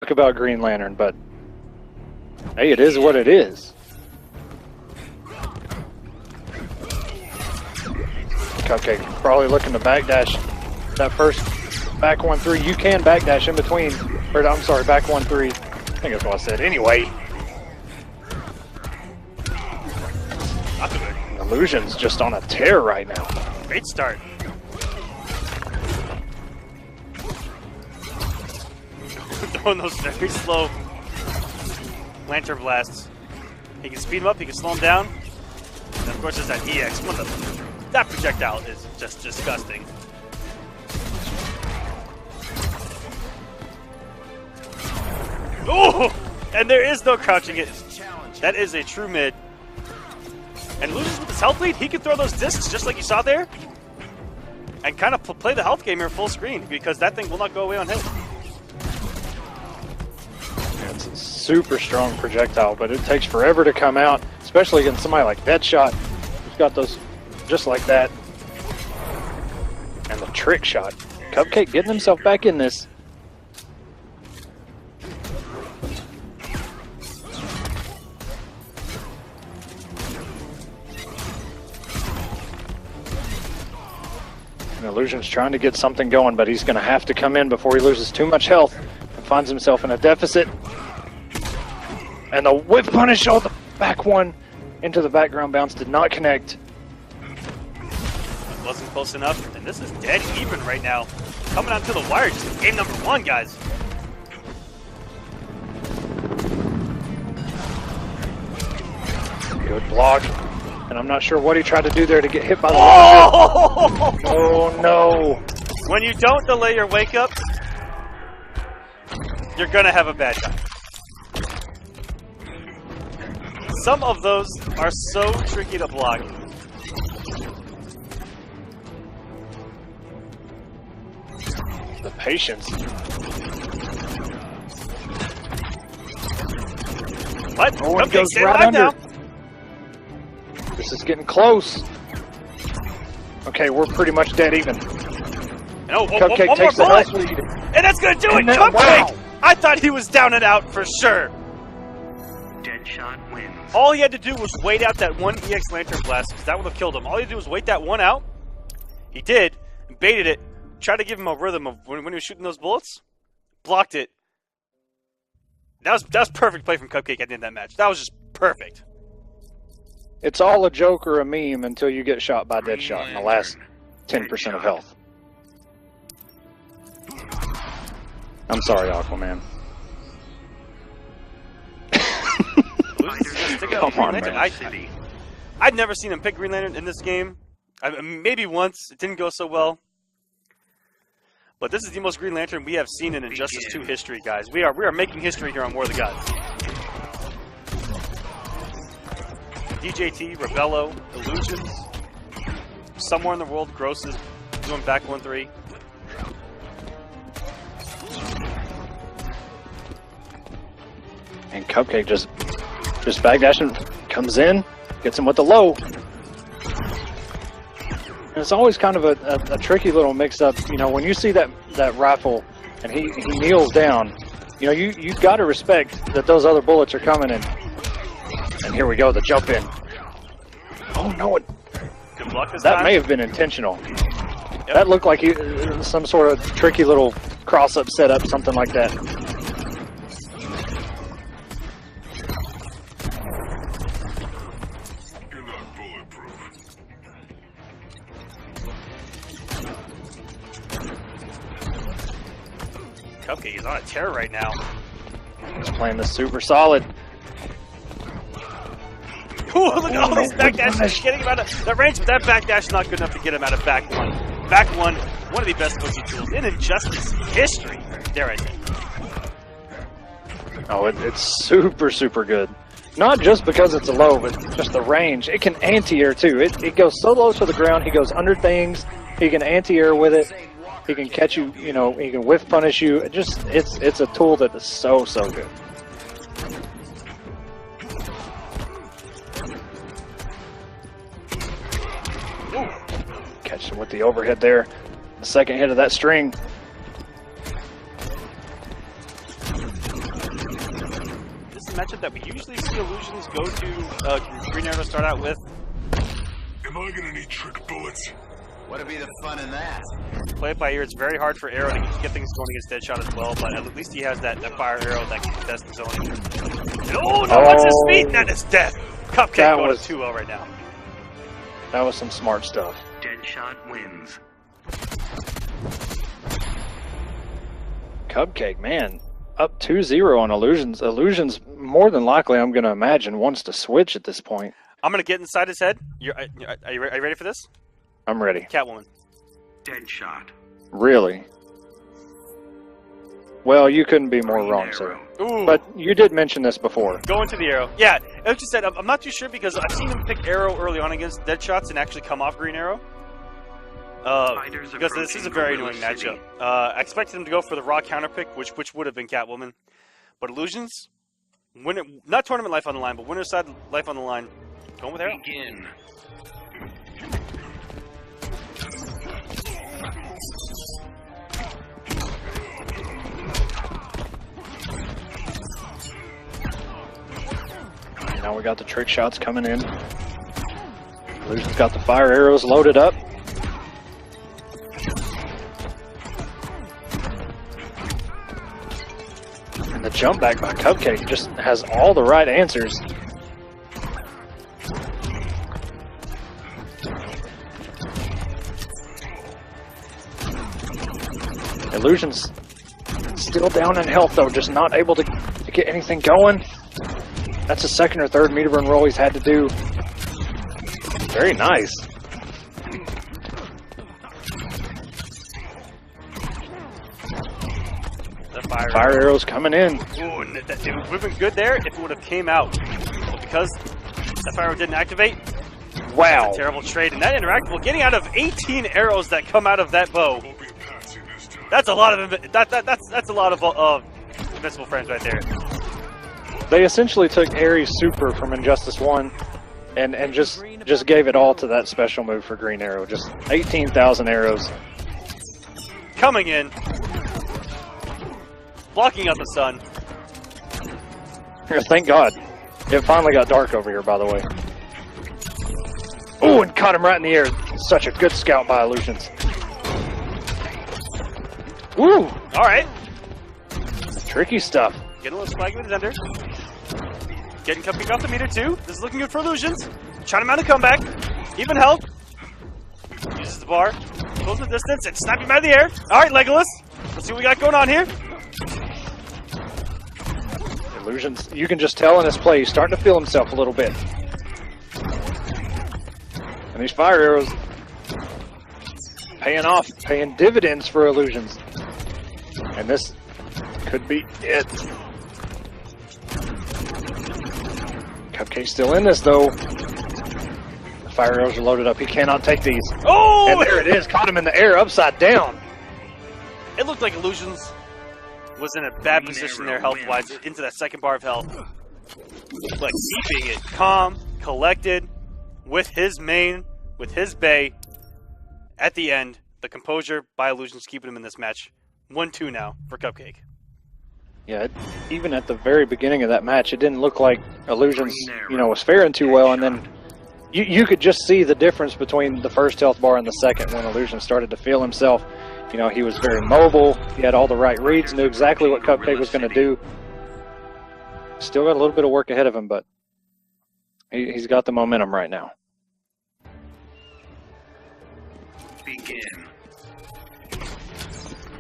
Talk about Green Lantern, but hey, it is what it is. Cupcake probably looking to backdash that first back 1-3. You can backdash in between, or I'm sorry, back 1-3. I think that's what I said. Anyway, Illusions just on a tear right now. Great start. Throwing those very slow Lantern Blasts. He can speed him up, he can slow him down. And of course there's that EX. That projectile is just disgusting. Oh! And there is no crouching it. That is a true mid. And Illusions with his health lead, he can throw those discs just like you saw there. And kind of play the health game here full screen because that thing will not go away on hit. It's a super strong projectile, but it takes forever to come out, especially against somebody like Deadshot, who's got those just like that. And the trick shot. Cupcake getting himself back in this. And Illusion's trying to get something going, but he's going to have to come in before he loses too much health and finds himself in a deficit. And the whip punish, oh, the back one into the background bounce did not connect. Wasn't close enough, and this is dead even right now. Coming out to the wire, just game number 1, guys. Good block. And I'm not sure what he tried to do there to get hit by the wall. Oh no. When you don't delay your wake up, you're gonna have a bad time. Some of those are so tricky to block. The patience. What? Oh, okay, goes right under. Now. This is getting close. Okay, we're pretty much dead even. No, Cupcake takes the health lead. And that's going to do it! Cupcake! Wow. I thought he was down and out for sure. Deadshot wins. All he had to do was wait out that one EX Lantern Blast, because that would have killed him. All he had to do was wait that one out. He did, baited it, tried to give him a rhythm of when he was shooting those bullets, blocked it. That was perfect play from Cupcake at the end of that match. That was just perfect. It's all a joke or a meme until you get shot by Deadshot in the last 10% of health. I'm sorry, Aquaman. Come on, man. I'd never seen him pick Green Lantern in this game. Maybe once. It didn't go so well. But this is the most Green Lantern we have seen in Injustice 2 history, guys. We are making history here on War of the Gods. DJT, Rebello, Illusions. Somewhere in the world, Gross is doing back 1-3. And Cupcake just backdashing, comes in, gets him with the low. And it's always kind of a tricky little mix-up. You know, when you see that rifle and he kneels down, you know, you've got to respect that those other bullets are coming in. And here we go, the jump in. Oh no! Good luck this that time. May have been intentional. Yep. That looked like some sort of tricky little cross-up setup, something like that. You're not bulletproof. Cupcake is on a tear right now. He's playing this super solid. Ooh, look at all these backdashes getting him out of the range, but that backdash is not good enough to get him out of back one. Back one of the best boogie tools in Injustice history, dare I say. Oh, it's super, super good. Not just because it's a low, but just the range. It can anti-air too. It goes so low to the ground, he goes under things, he can anti-air with it, he can catch you, you know, he can whiff punish you. It's a tool that is so, so good. Catch him with the overhead there. The second hit of that string. matchup that we usually see Illusions go to Green Arrow to start out with. Am I gonna need trick bullets? What'd be the fun in that? Play it by ear. It's very hard for Arrow to get things going against Deadshot as well, but at least he has that fire arrow that can contest the zone. And oh no, what's his feet? That is death. Cupcake That going was- to 2-0 right now. That was some smart stuff. Deadshot wins. Cupcake, man, up 2-0 on Illusions. Illusions, more than likely, I'm going to imagine, wants to switch at this point. I'm going to get inside his head. Are you ready for this? I'm ready. Catwoman. Deadshot. Really? Well, you couldn't be more wrong, sir. Ooh. But you did mention this before. Going to the Arrow. Yeah, like you said, I'm not too sure because I've seen him pick Arrow early on against Deadshots and actually come off Green Arrow. Because this is a very annoying matchup. I expected him to go for the raw counter pick, which would have been Catwoman. But Illusions, not tournament life on the line, but winner side life on the line. Going with Arrow. Begin. Now we got the trick shots coming in. Illusion's got the fire arrows loaded up. And the jump back by Cupcake just has all the right answers. Illusion's still down in health though, just not able to get anything going. That's the second or third meter burn roll he's had to do. Very nice. The fire Arrows coming in. Ooh, and it would have been good there if it would have came out. But because that fire arrow didn't activate, Wow. that's a terrible trade. And that interactable, getting out of 18 arrows that come out of that bow, Won't be patsy this time. that's a lot of that's a lot of invincible frames right there. They essentially took Ares Super from Injustice 1 and just gave it all to that special move for Green Arrow. Just 18,000 arrows. Coming in, blocking out the sun. Thank God. It finally got dark over here, by the way. Oh, and caught him right in the air. Such a good scout by Illusions. Woo! All right, Tricky stuff. getting a little swag with his ender. Getting Cupcake off the meter too. This is looking good for Illusions. Trying to mount a comeback. Even help. Uses the bar. Goes the distance and snap him out of the air. All right, Legolas. Let's see what we got going on here. Illusions, you can just tell in his play, he's starting to feel himself a little bit. And these fire arrows paying off, paying dividends for Illusions. And this could be it. Cupcake's still in this, though. The fire arrows are loaded up. He cannot take these. Oh! And there it is. Caught him in the air, upside down. It looked like Illusions was in a bad position there health-wise into that second bar of health. But keeping it calm, collected, with his main, with his bay. At the end, the composure by Illusions keeping him in this match. 1-2 now for Cupcake. Yeah, even at the very beginning of that match, it didn't look like Illusions, was faring too well, and then you could just see the difference between the first health bar and the second when Illusions started to feel himself. He was very mobile, he had all the right reads, knew exactly what Cupcake was going to do. Still got a little bit of work ahead of him, but he's got the momentum right now. Begin.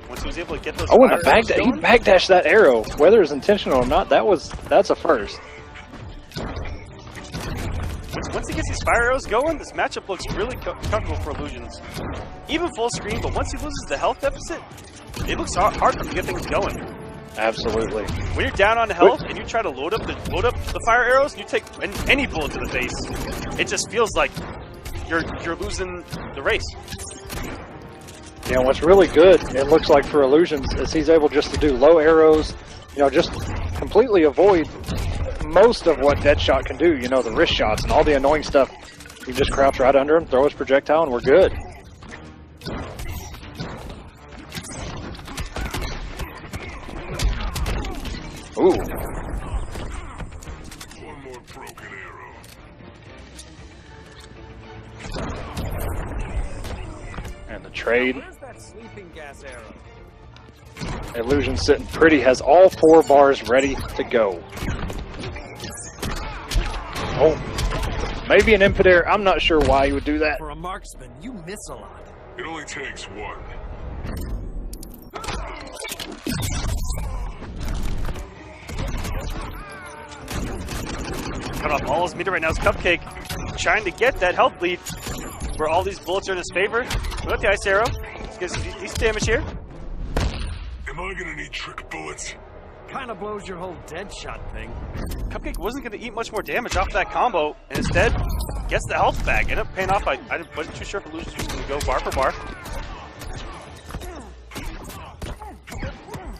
Once he was able to get those Oh, and fire arrows he going, backdashed that arrow. Whether it's intentional or not, that's a first. once he gets these fire arrows going, this matchup looks really comfortable for Illusions. Even full screen, but once he loses the health deficit, it looks hard for him to get things going. Absolutely. When you're down on health and you try to load up the fire arrows, you take any bullet to the face. It just feels like you're losing the race. What's really good, it looks like for Illusions, is he's able just to do low arrows, just completely avoid most of what Deadshot can do, the wrist shots and all the annoying stuff. You just crouch right under him, throw his projectile, and we're good. Ooh. Broken arrow. And the trade. Where's that sleeping gas arrow? Illusion sitting pretty, has all 4 bars ready to go. Oh, maybe an input error. I'm not sure why he would do that. For a marksman, you miss a lot. It only takes one. Cut off all his meter right now is Cupcake, trying to get that health lead where all these bullets are in his favor. We got the ice arrow. Let's get some decent damage here. Am I gonna need trick bullets? Kind of blows your whole Deadshot thing. Cupcake wasn't going to eat much more damage off that combo, and instead gets the health back. Ended up paying off. I wasn't too sure if Illusions was going to go bar for bar.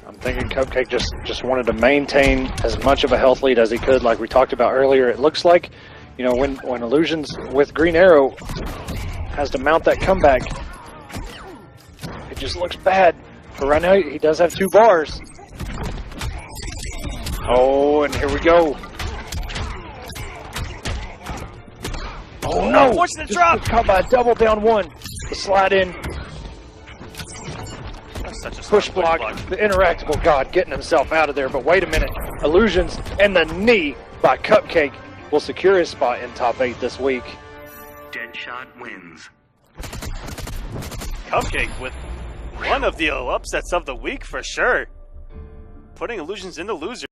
I'm thinking Cupcake just wanted to maintain as much of a health lead as he could, like we talked about earlier. It looks like, you know, when Illusions with Green Arrow has to mount that comeback, it just looks bad. But right now, he does have 2 bars. Oh, and here we go. Oh no! Unfortunate drop! Caught by a double down 1. The slide in, That's such a push smart block, the interactable god getting himself out of there. But wait a minute. Illusions and the knee by Cupcake will secure his spot in top 8 this week. Deadshot wins. Cupcake with one of the upsets of the week for sure. Putting Illusions in the loser.